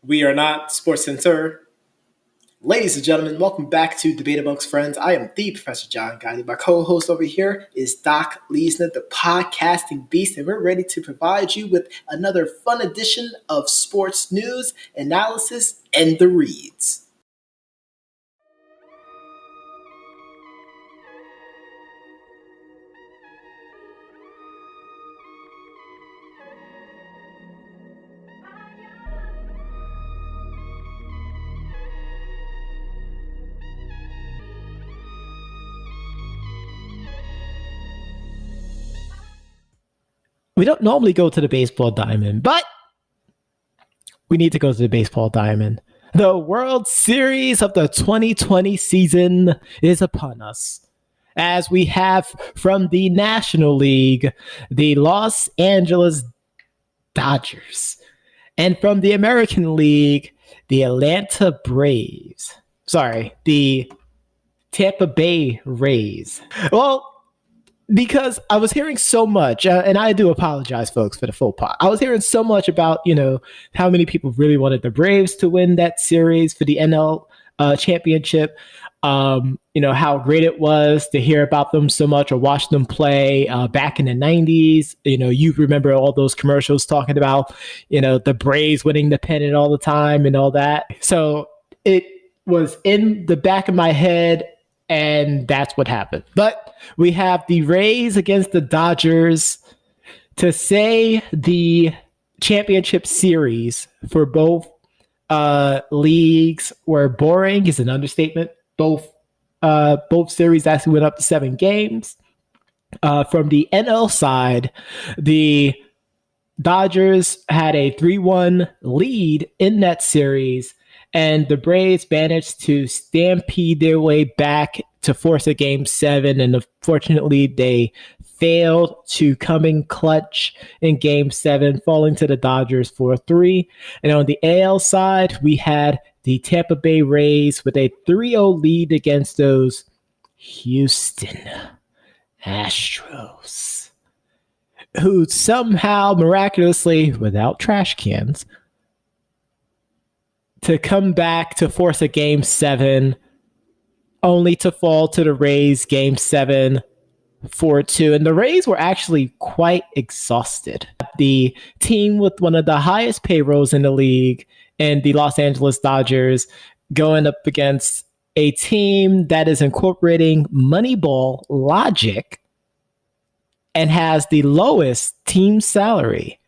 We are not Sports Center. Ladies and gentlemen, welcome back to Debate Amongst Friends. I am the Professor John Gotti. My co-host over here is Doc Leesner, the podcasting beast, and we're ready to provide you with another fun edition of sports news, analysis, and the reads. We don't normally go to the baseball diamond, but we need to go to the baseball diamond. The World Series of the 2020 season is upon us, as we have from the National League, the Los Angeles Dodgers, and from the American League, the the Tampa Bay Rays. Well, because I was hearing so much, and I do apologize, folks, for the faux pas. I was hearing so much about, how many people really wanted the Braves to win that series for the NL championship. How great it was to hear about them so much or watch them play back in the 90s. You remember all those commercials talking about, the Braves winning the pennant all the time and all that. So it was in the back of my head, and that's what happened. But we have the Rays against the Dodgers. To say the championship series for both leagues were boring is an understatement. Both series actually went up to 7 games. From the NL side, the Dodgers had a 3-1 lead in that series, and the Braves managed to stampede their way back to force a Game 7, and unfortunately, they failed to come in clutch in Game 7, falling to the Dodgers 4-3. And on the AL side, we had the Tampa Bay Rays with a 3-0 lead against those Houston Astros, who somehow, miraculously, without trash cans, to come back to force a Game 7, only to fall to the Rays Game 7, 4-2. And the Rays were actually quite exhausted. The team with one of the highest payrolls in the league, and the Los Angeles Dodgers, going up against a team that is incorporating Moneyball logic and has the lowest team salary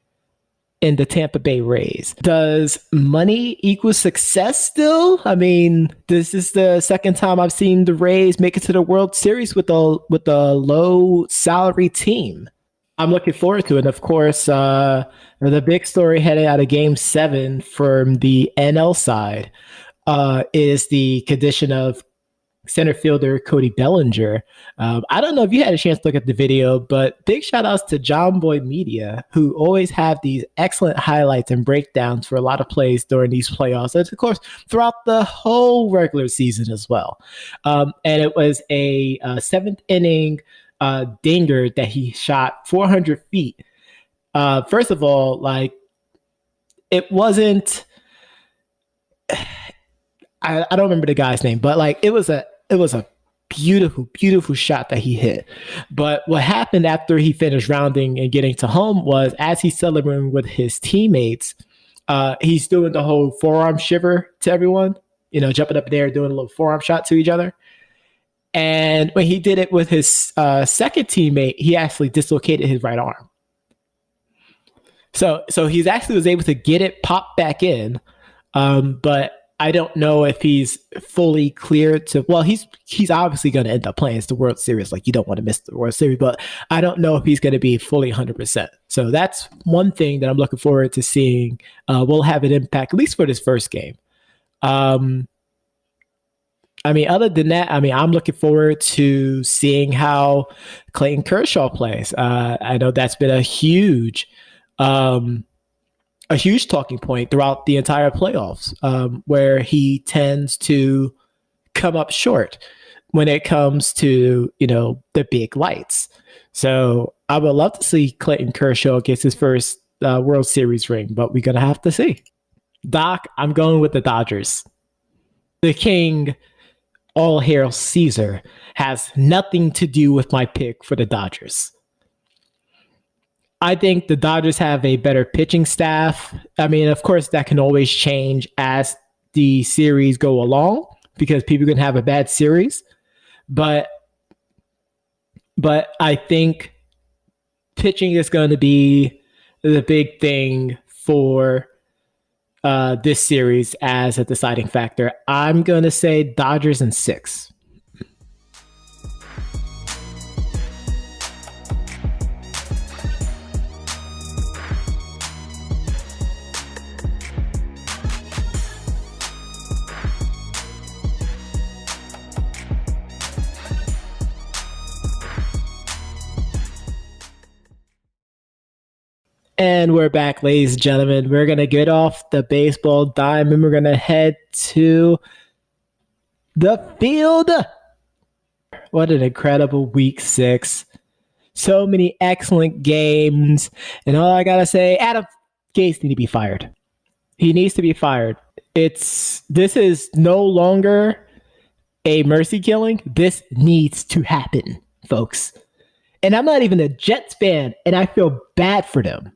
in the Tampa Bay Rays. Does money equal success still? I mean, this is the second time I've seen the Rays make it to the World Series with a low salary team. I'm looking forward to it. And of course, the big story headed out of Game 7 from the NL side is the condition of center fielder Cody Bellinger. I don't know if you had a chance to look at the video, but big shout outs to John Boy Media, who always have these excellent highlights and breakdowns for a lot of plays during these playoffs. And of course, throughout the whole regular season as well. And it was a 7th inning dinger that he shot 400 feet. First of all, it wasn't, I don't remember the guy's name, but it was a beautiful, beautiful shot that he hit. But what happened after he finished rounding and getting to home was, as he's celebrating with his teammates, he's doing the whole forearm shiver to everyone, jumping up there, doing a little forearm shot to each other. And when he did it with his second teammate, he actually dislocated his right arm. So he's actually was able to get it popped back in, but I don't know if he's fully cleared to. Well, he's obviously going to end up playing. It's the World Series. You don't want to miss the World Series, but I don't know if he's going to be fully 100%. So that's one thing that I'm looking forward to seeing. Will have an impact, at least for this first game. Other than that, I'm looking forward to seeing how Clayton Kershaw plays. I know that's been a huge talking point throughout the entire playoffs, where he tends to come up short when it comes to, the big lights. So I would love to see Clayton Kershaw get his first World Series ring, but we're going to have to see. Doc, I'm going with the Dodgers. The king, all hail Caesar, has nothing to do with my pick for the Dodgers. I think the Dodgers have a better pitching staff. I mean, of course, that can always change as the series go along because people can have a bad series. But I think pitching is going to be the big thing for this series as a deciding factor. I'm going to say Dodgers in 6. And we're back, ladies and gentlemen. We're going to get off the baseball dime and we're going to head to the field. What an incredible week 6. So many excellent games. And all I got to say, Adam Gase needs to be fired. He needs to be fired. This is no longer a mercy killing. This needs to happen, folks. And I'm not even a Jets fan, and I feel bad for them.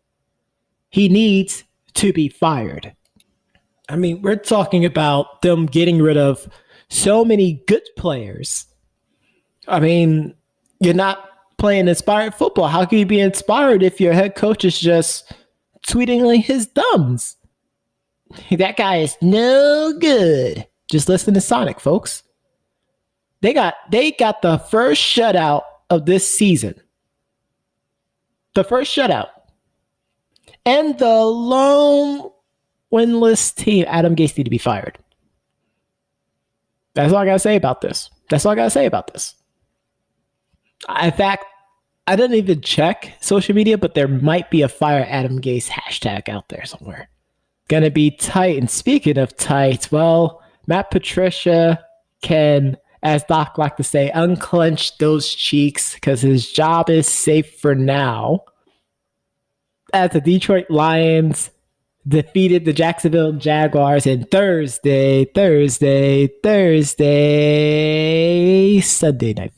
He needs to be fired. I mean, we're talking about them getting rid of so many good players. I mean, you're not playing inspired football. How can you be inspired if your head coach is just tweeting like his thumbs? That guy is no good. Just listen to Sonic, folks. They got the first shutout of this season. The first shutout. And the lone winless team, Adam Gase, need to be fired. That's all I got to say about this. In fact, I didn't even check social media, but there might be a fire Adam Gase hashtag out there somewhere. Gonna be tight. And speaking of tight, well, Matt Patricia can, as Doc liked to say, unclench those cheeks because his job is safe for now. As the Detroit Lions defeated the Jacksonville Jaguars in Sunday night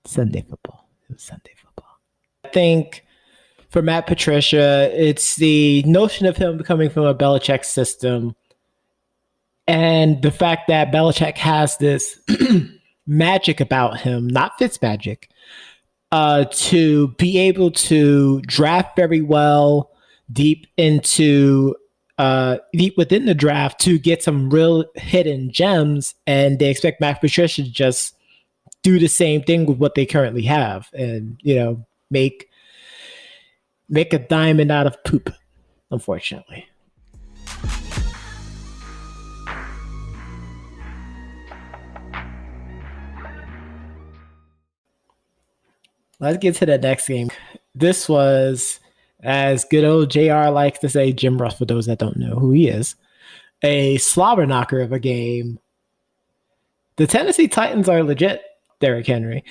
Sunday football. It was Sunday football. I think for Matt Patricia, it's the notion of him coming from a Belichick system and the fact that Belichick has this magic about him, not Fitzmagic, to be able to draft very well deep within the draft to get some real hidden gems, and they expect Matt Patricia to just do the same thing with what they currently have, and make a diamond out of poop. Unfortunately. Let's get to the next game. This was, as good old JR likes to say, Jim Ross, for those that don't know who he is, a slobber knocker of a game. The Tennessee Titans are legit, Derrick Henry.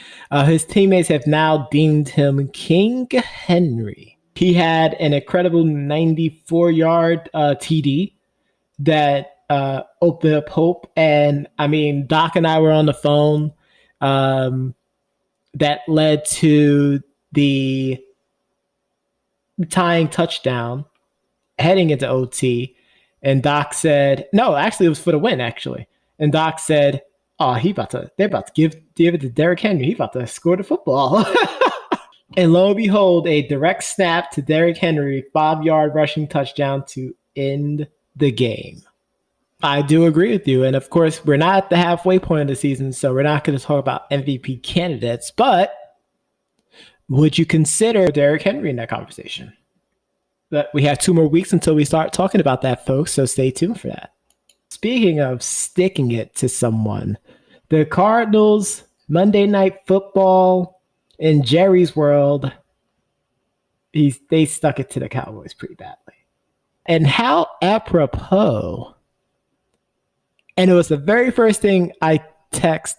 His teammates have now deemed him King Henry. He had an incredible 94-yard TD that opened up hope. And, I mean, Doc and I were on the phone. That led to the tying touchdown heading into OT. And Doc said, no, actually it was for the win, actually. And Doc said, oh, they're about to give it to Derrick Henry. He about to score the football. And lo and behold, a direct snap to Derrick Henry, 5-yard rushing touchdown to end the game. I do agree with you. And of course, we're not at the halfway point of the season, so we're not going to talk about MVP candidates. But would you consider Derrick Henry in that conversation? But we have 2 more weeks until we start talking about that, folks, so stay tuned for that. Speaking of sticking it to someone, the Cardinals, Monday Night Football, in Jerry's world, they stuck it to the Cowboys pretty badly. And how apropos. And it was the very first thing I text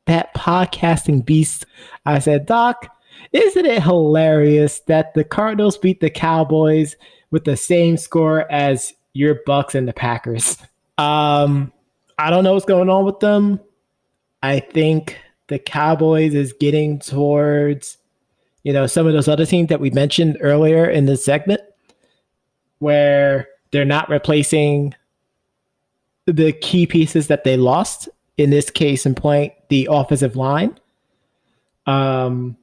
that podcasting beast. I said, Doc, isn't it hilarious that the Cardinals beat the Cowboys with the same score as your Bucs and the Packers. I don't know what's going on with them. I think the Cowboys is getting towards, some of those other teams that we mentioned earlier in the segment where they're not replacing the key pieces that they lost. In this case in point, the offensive line. That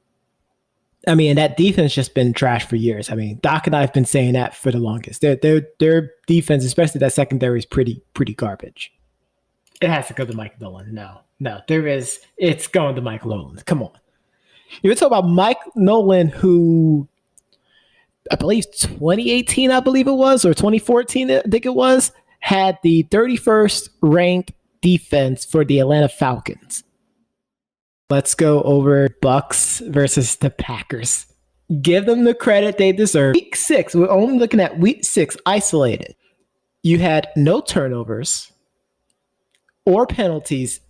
defense just been trash for years. Doc and I have been saying that for the longest. Their defense, especially that secondary, is pretty garbage. It has to go to Mike Nolan. No, it's going to Mike Nolan. Come on. You talk about Mike Nolan, who I believe 2018, or 2014, I think it was, had the 31st ranked defense for the Atlanta Falcons. Let's go over Bucs versus the Packers. Give them the credit they deserve. Week 6, we're only looking at week 6 isolated. You had no turnovers or penalties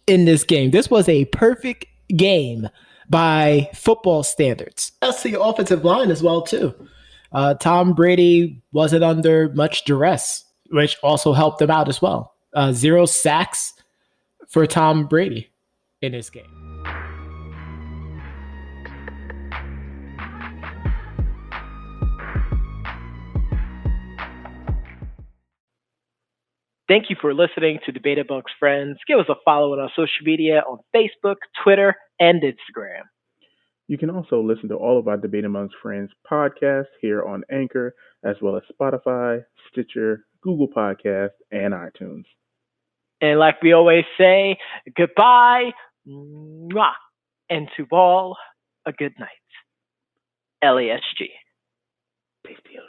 in this game. This was a perfect game by football standards. That's the offensive line as well, too. Tom Brady wasn't under much duress, which also helped them out as well. 0 sacks for Tom Brady in this game. Thank you for listening to Debate Amongst Friends. Give us a follow on our social media on Facebook, Twitter, and Instagram. You can also listen to all of our Debate Amongst Friends podcasts here on Anchor, as well as Spotify, Stitcher, Google Podcasts, and iTunes. And like we always say, goodbye, mwah, and to all, a good night. LASG. Peace to you.